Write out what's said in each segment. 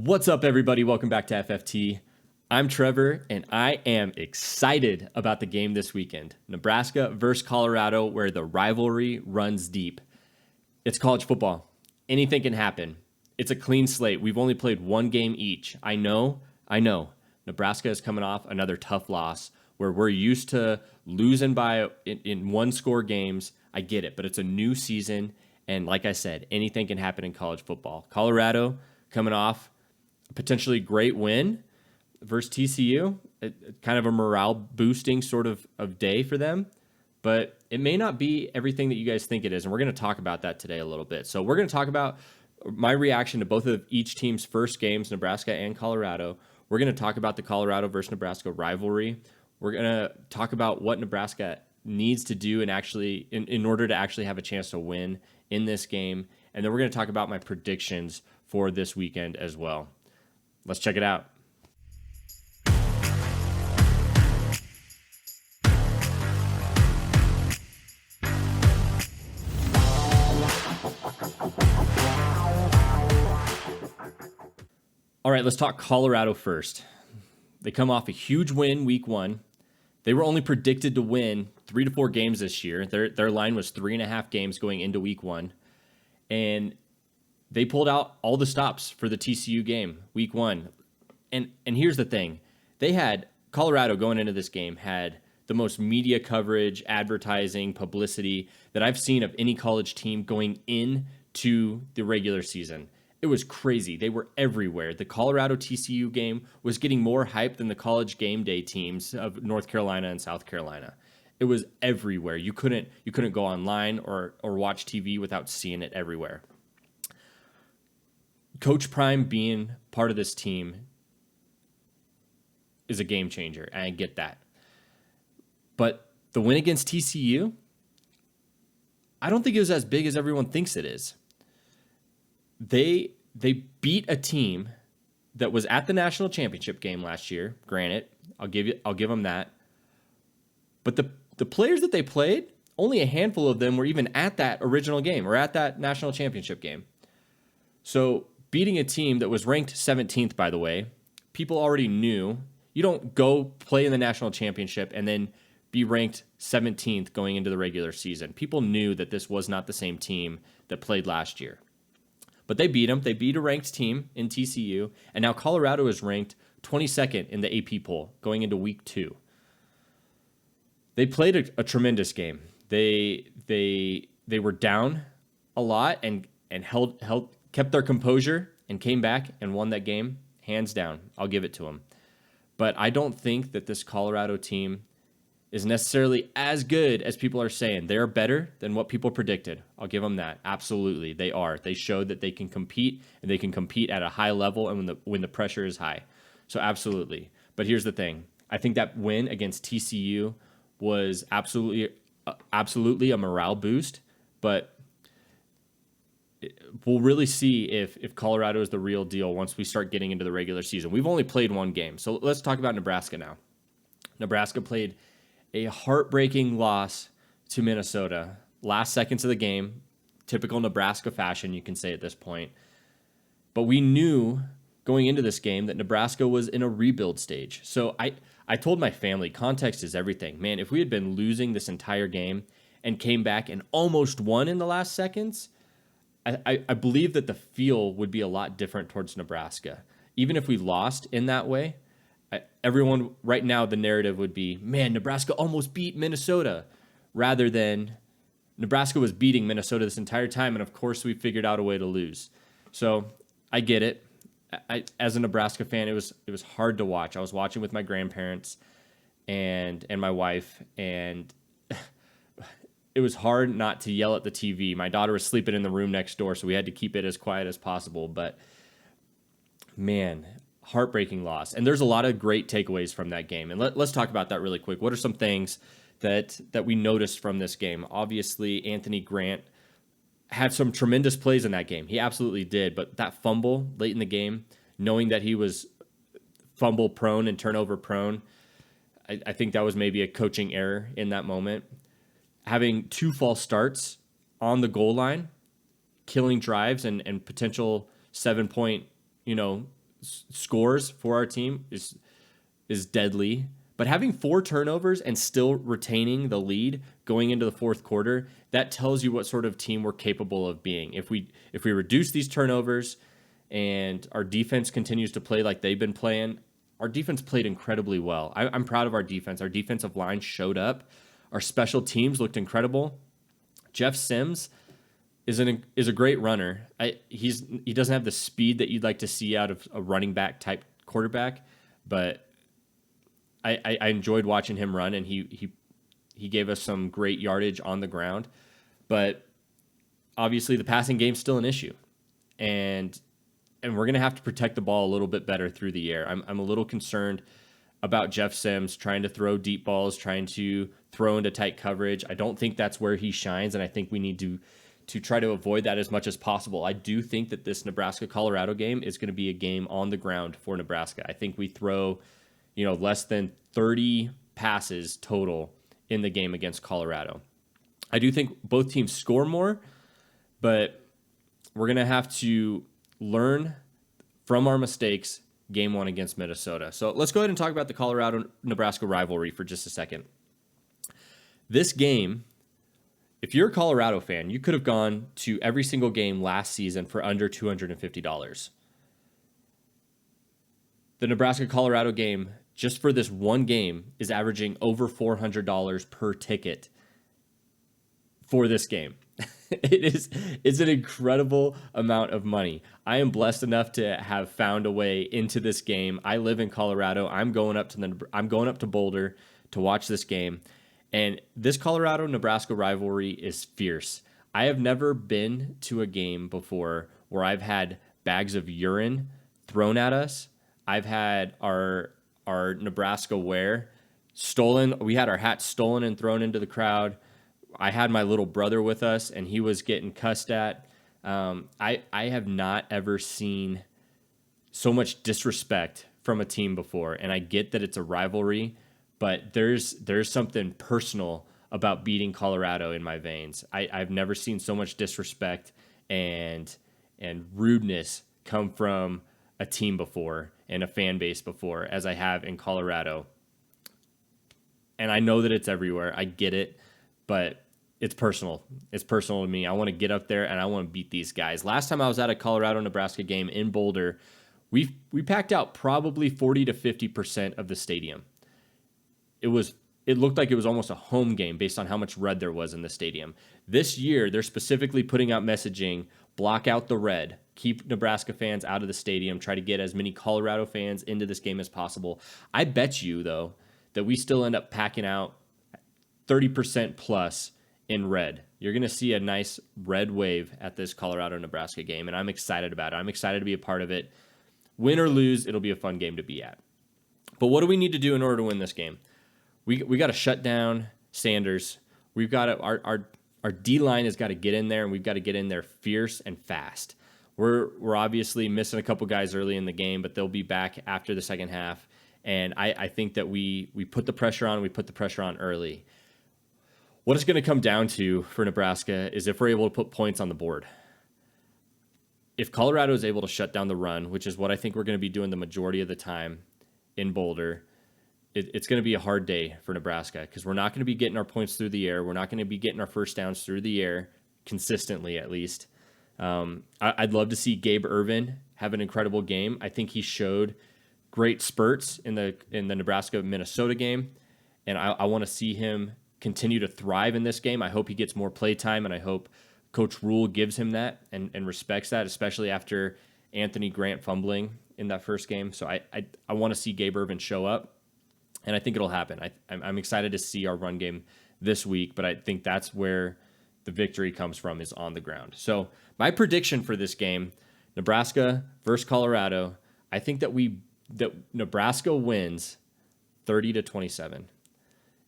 What's up, everybody? Welcome back to FFT. I'm Trevor, and I am excited about the game this weekend. Nebraska versus Colorado, where the rivalry runs deep. It's college football. Anything can happen. It's a clean slate. We've only played one game each. I know. Nebraska is coming off another tough loss where we're used to losing by in one-score games. I get it, but it's a new season, and like I said, anything can happen in college football. Colorado coming off potentially great win versus TCU, kind of a morale boosting sort of day for them, but it may not be everything that you guys think it is. And we're going to talk about that today a little bit. So we're going to talk about my reaction to both of each team's first games, Nebraska and Colorado. We're going to talk about the Colorado versus Nebraska rivalry. We're going to talk about what Nebraska needs to do and actually in order to actually have a chance to win in this game. And then we're going to talk about my predictions for this weekend as well. Let's check it out. All right, let's talk Colorado first. They come off a huge win week one. They were only predicted to win 3 to 4 games this year. Their line was 3.5 games going into week one. And they pulled out all the stops for the TCU game, week one. And here's the thing. Colorado going into this game had the most media coverage, advertising, publicity that I've seen of any college team going into the regular season. It was crazy. They were everywhere. The Colorado TCU game was getting more hype than the college game day teams of North Carolina and South Carolina. It was everywhere. You couldn't go online or watch TV without seeing it everywhere. Coach Prime being part of this team is a game changer, and I get that. But the win against TCU, I don't think it was as big as everyone thinks it is. They beat a team that was at the national championship game last year. Granted, I'll give them that. But the players that they played, only a handful of them were even at that original game or at that national championship game. So beating a team that was ranked 17th, by the way, people already knew. You don't go play in the national championship and then be ranked 17th going into the regular season. People knew that this was not the same team that played last year. But they beat them. They beat a ranked team in TCU, and now Colorado is ranked 22nd in the AP poll going into week 2. They played a tremendous game. They were down a lot and kept their composure and came back and won that game hands down. I'll give it to them. But I don't think that this Colorado team is necessarily as good as people are saying. They're better than what people predicted. I'll give them that. Absolutely, they are. They showed that they can compete, and they can compete at a high level and when the pressure is high. So absolutely. But here's the thing. I think that win against TCU was absolutely a morale boost, but we'll really see if Colorado is the real deal once we start getting into the regular season. We've only played one game, so let's talk about Nebraska now. Nebraska played a heartbreaking loss to Minnesota. Last seconds of the game, typical Nebraska fashion, you can say at this point. But we knew going into this game that Nebraska was in a rebuild stage. So I told my family, context is everything. Man, if we had been losing this entire game and came back and almost won in the last seconds, I believe that the feel would be a lot different towards Nebraska. Even if we lost in that way, everyone right now, the narrative would be, man, Nebraska almost beat Minnesota, rather than Nebraska was beating Minnesota this entire time, and of course we figured out a way to lose. So I get it. As a Nebraska fan, it was hard to watch. I was watching with my grandparents and my wife, and it was hard not to yell at the TV. My daughter was sleeping in the room next door, so we had to keep it as quiet as possible. But man, heartbreaking loss. And there's a lot of great takeaways from that game. And let's talk about that really quick. What are some things that we noticed from this game? Obviously, Anthony Grant had some tremendous plays in that game. He absolutely did. But that fumble late in the game, knowing that he was fumble prone and turnover prone, I think that was maybe a coaching error in that moment. Having 2 false starts on the goal line, killing drives and potential 7-point, scores for our team is deadly. But having 4 turnovers and still retaining the lead going into the fourth quarter, that tells you what sort of team we're capable of being. If we reduce these turnovers and our defense continues to play like they've been playing, our defense played incredibly well. I'm proud of our defense. Our defensive line showed up. Our special teams looked incredible. Jeff Sims is a great runner. He doesn't have the speed that you'd like to see out of a running back type quarterback, but I enjoyed watching him run, and he gave us some great yardage on the ground. But obviously the passing game's still an issue, and we're going to have to protect the ball a little bit better through the air. I'm a little concerned about Jeff Sims trying to throw deep balls, trying to throw into tight coverage. I don't think that's where he shines, and I think we need to try to avoid that as much as possible. I do think that this Nebraska-Colorado game is going to be a game on the ground for Nebraska. I think we throw, less than 30 passes total in the game against Colorado. I do think both teams score more, but we're going to have to learn from our mistakes game 1 against Minnesota. So let's go ahead and talk about the Colorado-Nebraska rivalry for just a second. This game, if you're a Colorado fan, you could have gone to every single game last season for under $250. The Nebraska-Colorado game, just for this one game, is averaging over $400 per ticket for this game. It's an incredible amount of money. I am blessed enough to have found a way into this game. I live in Colorado. I'm going up to Boulder to watch this game. And this Colorado-Nebraska rivalry is fierce. I have never been to a game before where I've had bags of urine thrown at us. I've had our Nebraska wear stolen. We had our hats stolen and thrown into the crowd. I had my little brother with us, and he was getting cussed at. I have not ever seen so much disrespect from a team before, and I get that it's a rivalry, but there's something personal about beating Colorado in my veins. I've never seen so much disrespect and rudeness come from a team before and a fan base before as I have in Colorado. And I know that it's everywhere. I get it, but it's personal. It's personal to me. I want to get up there and I want to beat these guys. Last time I was at a Colorado-Nebraska game in Boulder, we packed out probably 40 to 50% of the stadium. It looked like it was almost a home game based on how much red there was in the stadium. This year, they're specifically putting out messaging, block out the red, keep Nebraska fans out of the stadium, try to get as many Colorado fans into this game as possible. I bet you, though, that we still end up packing out 30% plus in red. You're going to see a nice red wave at this Colorado-Nebraska game, and I'm excited about it. I'm excited to be a part of it. Win or lose, it'll be a fun game to be at. But what do we need to do in order to win this game? We got to shut down Sanders. We've got to, our D-line has got to get in there, and we've got to get in there fierce and fast. We're obviously missing a couple guys early in the game, but they'll be back after the second half. And I think that we put the pressure on. We put the pressure on early. What it's going to come down to for Nebraska is if we're able to put points on the board. If Colorado is able to shut down the run, which is what I think we're going to be doing the majority of the time in Boulder, it's going to be a hard day for Nebraska because we're not going to be getting our points through the air. We're not going to be getting our first downs through the air consistently, at least. I'd love to see Gabe Ervin have an incredible game. I think he showed great spurts in the Nebraska-Minnesota game, and I want to see him continue to thrive in this game. I hope he gets more play time, and I hope Coach Rule gives him that and respects that, especially after Anthony Grant fumbling in that first game. So I want to see Gabe Ervin show up, and I think it'll happen. I'm excited to see our run game this week, but I think that's where the victory comes from, is on the ground. So my prediction for this game, Nebraska versus Colorado, I think that Nebraska wins 30-27.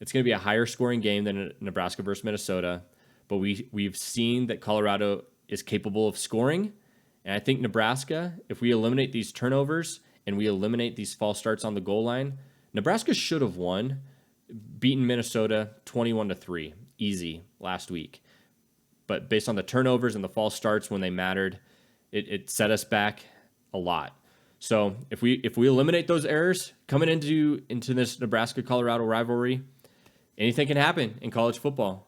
It's going to be a higher scoring game than Nebraska versus Minnesota, but we've seen that Colorado is capable of scoring, and I think Nebraska, if we eliminate these turnovers and we eliminate these false starts on the goal line, Nebraska should have won, beaten Minnesota 21-3, easy last week. But based on the turnovers and the false starts when they mattered, it set us back a lot. So if we eliminate those errors coming into this Nebraska-Colorado rivalry, anything can happen in college football.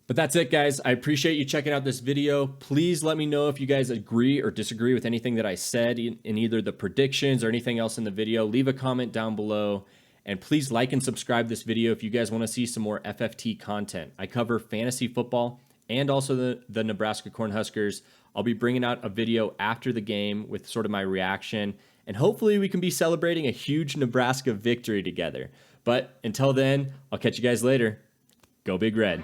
But that's it, guys. I appreciate you checking out this video. Please let me know if you guys agree or disagree with anything that I said in either the predictions or anything else in the video. Leave a comment down below. And please like and subscribe this video if you guys want to see some more FFT content. I cover fantasy football and also the Nebraska Cornhuskers. I'll be bringing out a video after the game with sort of my reaction. And hopefully we can be celebrating a huge Nebraska victory together. But until then, I'll catch you guys later. Go Big Red.